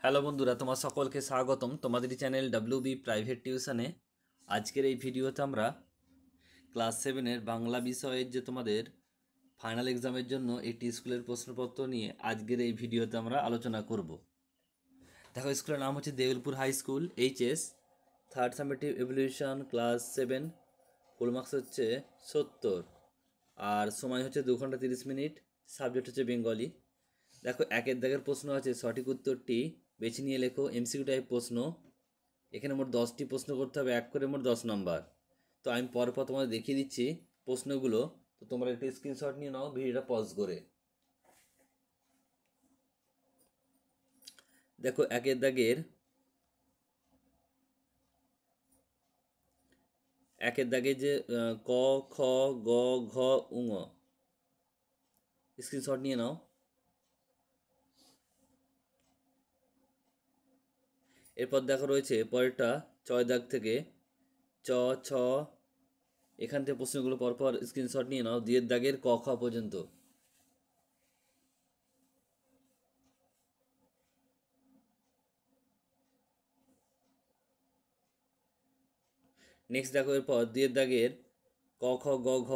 Hello বন্ধুরা, তোমার সকলকে স্বাগতম তোমাদের চ্যানেল ডাব্লিউবি প্রাইভেট টিউশনে। আজকের এই ভিডিওতে আমরা ক্লাস 7-এর বাংলা বিষয়ের যে তোমাদের ফাইনাল এক্সামের জন্য একটি স্কুলের প্রশ্নপত্র নিয়ে আজকের এই ভিডিওতে আমরা আলোচনা করব। দেখো, স্কুলের নাম হচ্ছে Deulpur high school HS, third summative evaluation class 7। Full marks হচ্ছে 70, আর সময় হচ্ছে 2 ঘন্টা 30 মিনিট। সাবজেক্ট হচ্ছে বেঙ্গলি। দেখো, একের দাগের প্রশ্ন আছে, সঠিক উত্তরটি বেছে নিয়ে লেখো। এমসিকিউ টাইপ প্রশ্ন। এখানে মোট 10টি প্রশ্ন করতে হবে, এক করে মোট 10 নম্বর। তো আমি পরপর তোমাদের দেখিয়ে দিচ্ছি প্রশ্নগুলো। তো তোমরা একটা স্ক্রিনশট নিয়ে নাও ভিডিওটা পজ করে। দেখো, একের দাগে যে ক, খ, গ, ঘ, উঙ, স্ক্রিনশট নিয়ে নাও। এরপর দেখো রয়েছে পরেরটা, ছয় দাগ থেকে চ, ছ, এখান থেকে প্রশ্নগুলো পরপর স্ক্রিনশট নিয়ে নাও, দুইয়ের দাগের ক, খ পর্যন্ত। নেক্সট দেখো, এরপর দুইয়ের দাগের ক, খ, গ, ঘ।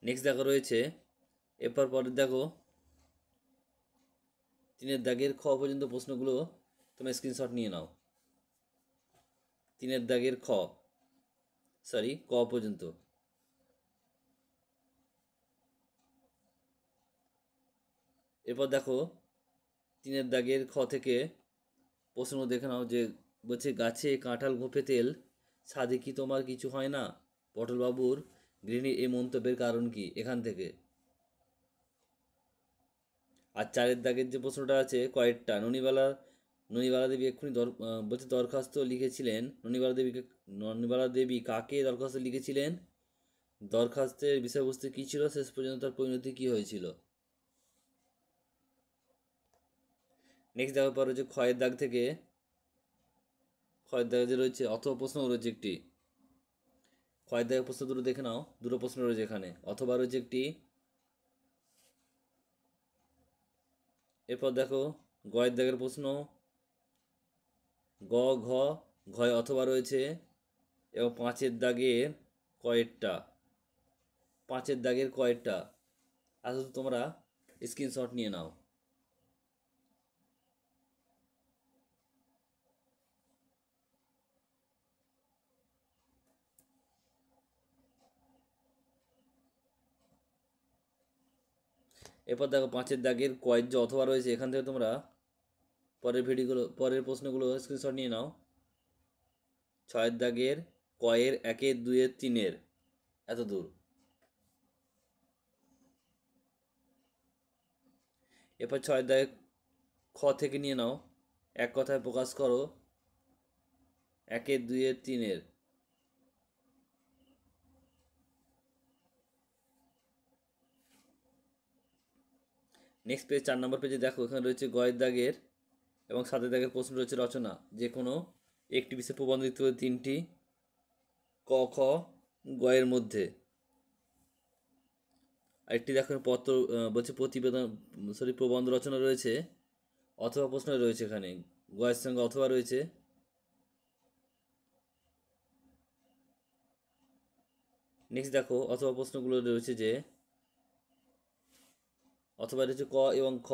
নেক্সট দেখো রয়েছে, এরপর পরের দেখো তিনের দাগের খ পর্যন্ত প্রশ্নগুলো তোমরা স্ক্রিনশট নিয়ে নাও। তিনের দাগের ক পর্যন্ত। এরপর দেখো তিনের দাগের খ থেকে প্রশ্ন দেখে নাও, যে বলছে গাছে কাঁঠাল গোঁফে তেল, স্বাদে কি তোমার কিছু হয় না? পটলবাবুর গৃহিণীর এই মন্তব্যের কারণ কি? এখান থেকে। আর চারের দাগের যে প্রশ্নটা আছে কয়েকটা, ননিবালা দেবী এক্ষুনি বলছে দরখাস্ত লিখেছিলেন। ননিবালা দেবী কাকে দরখাস্ত লিখেছিলেন? দরখাস্তের বিষয়বস্তু কী ছিল? শেষ পর্যন্ত তার পরিণতি কী হয়েছিল? নেক্সট দেখার পর হচ্ছে ক্ষয়ের দাগে যে রয়েছে অথবা প্রশ্ন রয়েছে একটি। ক্ষয়ের দাগের প্রশ্ন দুটো দেখে নাও, দুটো প্রশ্ন রয়েছে এখানে, অথবা রয়েছে একটি। এরপর দেখো গয়ের দাগের প্রশ্ন, গ, ঘ, ঘয় অথবা রয়েছে, এবং কয়েরটা পাঁচের দাগের কয়েরটা। আসলে তোমরা স্ক্রিনশট নিয়ে নাও। এরপর দেখো পাঁচের দাগের কয়ের যে অথবা রয়েছে, এখান থেকে তোমরা পরের প্রশ্নগুলো স্ক্রিনশট নিয়ে নাও। ছয়ের দাগের কয়ের একের দুইয়ের তিনের, এত দূর। এরপর ছয়ের দাগের খ থেকে নিয়ে নাও, এক কথায় প্রকাশ করো একের দুইয়ের তিনের। নেক্সট পেজ, 4 নম্বর পেজে দেখো, এখানে রয়েছে গয়ের দাগের এবং সাতের দাগের প্রশ্ন রয়েছে রচনা। যে কোনো একটি বিষয়ে প্রবন্ধ লিখতে হবে 3টি, ক, খ, গয়ের মধ্যে। আরেকটি দেখো বলছে প্রতিবেদন, প্রবন্ধ রচনা রয়েছে, অথবা প্রশ্ন রয়েছে এখানে, গয়ের সঙ্গে অথবা রয়েছে। নেক্সট দেখো অথবা প্রশ্নগুলো রয়েছে, যে অথবা রয়েছে ক এবং খ,